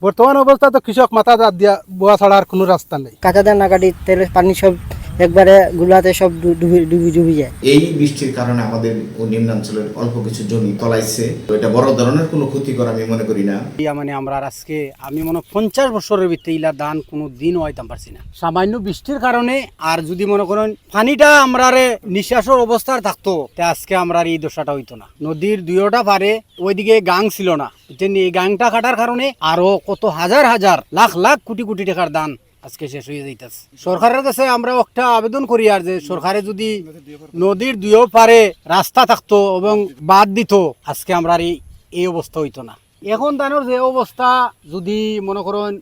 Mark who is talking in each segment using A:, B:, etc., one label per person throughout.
A: বর্তমান অবস্থা তো কৃষক মাথা দাঁত দিয়া বোয়া ছাড়া আর কোনো রাস্তা নেই।
B: কাঁচা ধান না কাটি তেল পানি সব একবারে গুলাতে সব ডুবি যায়।
C: এই বৃষ্টির কারণে আমাদের নিম্নাঞ্চলের অল্প কিছু জমি তলাইছে। তো এটা বড় ধরনের কোনো ক্ষতিকর আমি মনে করি না।
D: মানে আমরা আজকে আমি মনে 50 বছরের ভিতরে ইলা ধান কোনো দিন হইতাম পারছি না, সামান্য বৃষ্টির কারণে। আর যদি মনে করেন পানিটা আমরা নিঃশ্বাসের অবস্থার থাকতো, তা আজকে আমরা এই দশাটা হইতো না। নদীর দুইটা পারে ওইদিকে গাং ছিল না, এই গাংটা কাটার কারণে আরো কত হাজার হাজার লাখ লাখ কোটি কোটি টাকার ধান আজকে শেষ হয়ে যাইতেছে। সরকারের কাছে আমরা একটা আবেদন করি আর যে সরকারে যদি নদীর দুইও পারে রাস্তা থাকতো এবং বাদ দিত, আজকে আমরা এই অবস্থা হইতো না। এখন ধানের যে অবস্থা, যদি মনে করেন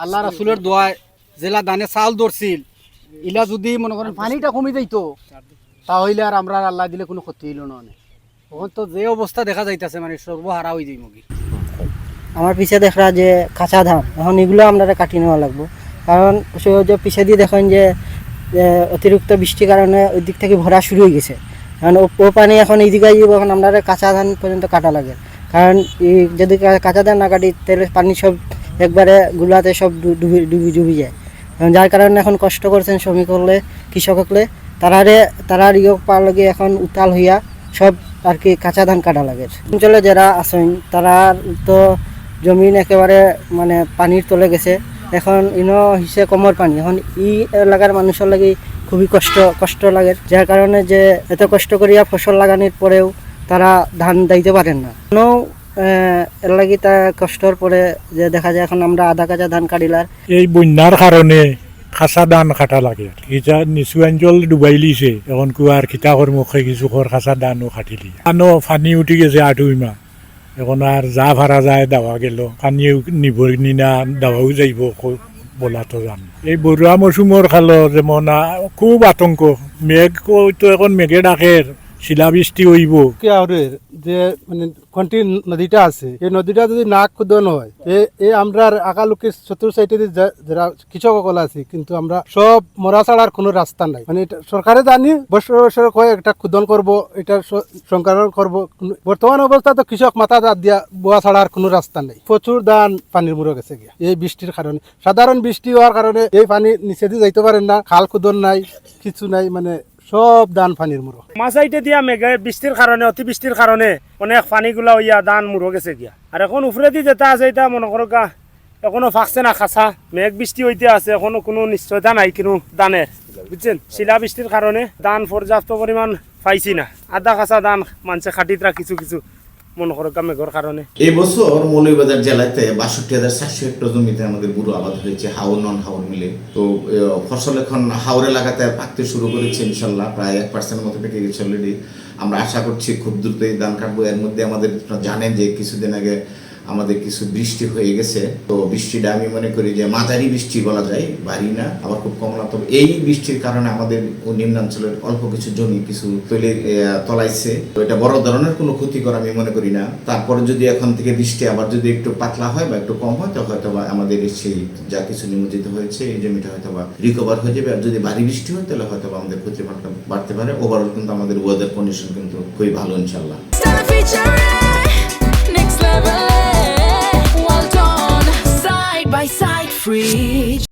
D: আল্লাহ রাসূলের দোয়ায় জেলা ধানে চাল ধরছিল, ইলা যদি মনে করেন পানিটা কমে যাইতো, তাহলে আর আমরা আল্লাহ দিলে কোনো ক্ষতি হইল না। এখন তো যে অবস্থা দেখা যাইতেছে, মানে সর্বহারা হয়ে যাই মুগি।
B: আমার পিছে দেখা যে কাঁচা ধান, এখন এগুলো আমরা কাটি নেওয়া লাগবো। কারণ যে পিছে দিয়ে দেখেন যে অতিরিক্ত বৃষ্টির কারণে ওই দিক থেকে ভরা শুরু হয়ে গেছে। কারণ ও পানি এখন এই দিকে যাবো, এখন আমরা কাঁচা ধান পর্যন্ত কাটা লাগে। কারণ যদি কাঁচা ধান না কাটি তেল পানি সব একবারে গুলাতে সব ডুবি যায়। যার কারণে এখন কষ্ট করছেন শ্রমিক হলে, কৃষক হলে, তারার ইয়োগ পাওয়ার লাগে এখন উতাল হইয়া সব আর কি কাঁচা ধান কাটা লাগে। অঞ্চলে যারা আছেন তারা তো জমিন একেবারে মানে পানির তলে গেছে। এখন হিসে কমর পানি, এখন এলাকার মানুষের লাগে খুবই কষ্ট লাগে। যার কারণে যে এত কষ্ট করিয়া ফসল লাগানোর পরেও তারা ধান দিতে পারেন না। এর লাগে তা কষ্টর পরে যে দেখা যায় এখন আমরা আধা কাঁচা ধান কাটিলার
E: এই বন্যার কারণে কাঁচা ধান কাটা লাগে। কিতা নিচু অঞ্চল ডুবাই লিছে, এখন কুয়ার খিতা মুখে কিছু কাঁচা ধানও কাটিলি। ধানও পানি উঠি গেছে 8 মাহ, এখন আর যা ভাড়া যায় দাওয়া গেল, পানিও নিভর নিনা দাওয়াও যাইব বলা তো জান। এই বৰুৱা মৌচুমৰ খালো যেমন খুব আতঙ্ক। মেঘ তো এখন মেঘে ডাকের শিলাবৃষ্টি হইব।
A: যে মানে কন্টি নদীটা আছে, এই নদীটা যদি নাক খুদন হয়, এই আমরা আকালুকের চতুর সাইডে যারা কৃষক সকল আছে, কিন্তু আমরা সব মরা ছাড়ার কোনো রাস্তা নাই। মানে সরকারে জানি বছর কয় একটা খুদন করব, এটা সংকলন করব। বর্তমান অবস্থা তো কৃষক মাথা দাঁত দিয়া বোয়া ছাড়ার কোনো রাস্তা নেই। প্রচুর ধান পানির মুড়ে গেছে গিয়া এই বৃষ্টির কারণে। সাধারণ বৃষ্টি হওয়ার কারণে এই পানি নিচে দিয়ে যাইতে পারেন না, খাল খুদন নাই, কিছু নাই, মানে সব ধান পানির মুড়ো।
F: মাছাইতে দিয়া মেঘে বৃষ্টির কারণে, অতি বৃষ্টির কারণে অনেক পানিগুলা হইয়া ধান মুড়ো গেছে গিয়া। আর এখন উপরে দিয়ে যেটা আছে এটা মনে করো গা এখনো ফাঁকছে না, খাসা মেঘ বৃষ্টি হইতে আছে, এখনো কোনো নিশ্চয়তা নাই কিন্তু ধানের, বুঝছেন। শিলা বৃষ্টির কারণে ধান পর্যাপ্ত পরিমাণ পাইছি না, আধা কাঁচা ধান মানুষে খাটিতরা কিছু কিছু মনে করো মেঘর কারণে।
C: এই বছর মৌলভীবাজার জেলাতে 62,400 হেক্টর জমিতে আমাদের বুড়ো আবাদ হয়েছে, হাওর নন হাওর মিলে। তো ফসল এখন হাওর এলাকাতে পাকতে শুরু করেছে ইনশাল্লাহ, প্রায় 1% মতো পেকে গেছে অলরেডি। আমরা আশা করছি খুব দ্রুতই ধান কাটবো। এর মধ্যে আমাদের জানেন যে কিছুদিন আগে আমাদের কিছু বৃষ্টি হয়ে গেছে। তো বৃষ্টিটা আমি মনে করি যে মাঝারি বৃষ্টি বলা যায়, ভারী না আবার খুব কম না। তবে এই বৃষ্টির কারণে আমাদের নিম্নাঞ্চলের অল্প কিছু জমি কিছু তলাইছে। তো এটা বড় ধরনের কোনো ক্ষতিকর আমি মনে করি না। তারপরে যদি এখন থেকে বৃষ্টি আবার যদি একটু পাতলা হয় বা একটু কম হয়, তো হয়তো বা আমাদের সেই যা কিছু নিমজ্জিত হয়েছে এই জমিটা হয়তো বা রিকভার হয়ে যাবে। আর যদি ভারী বৃষ্টি হয় তাহলে হয়তো বা আমাদের ক্ষতি বাড়তে পারে। ওভারঅল কিন্তু আমাদের ওয়েদার কন্ডিশন কিন্তু খুবই ভালো ইনশাল্লাহ।
G: Well done, side by side, free.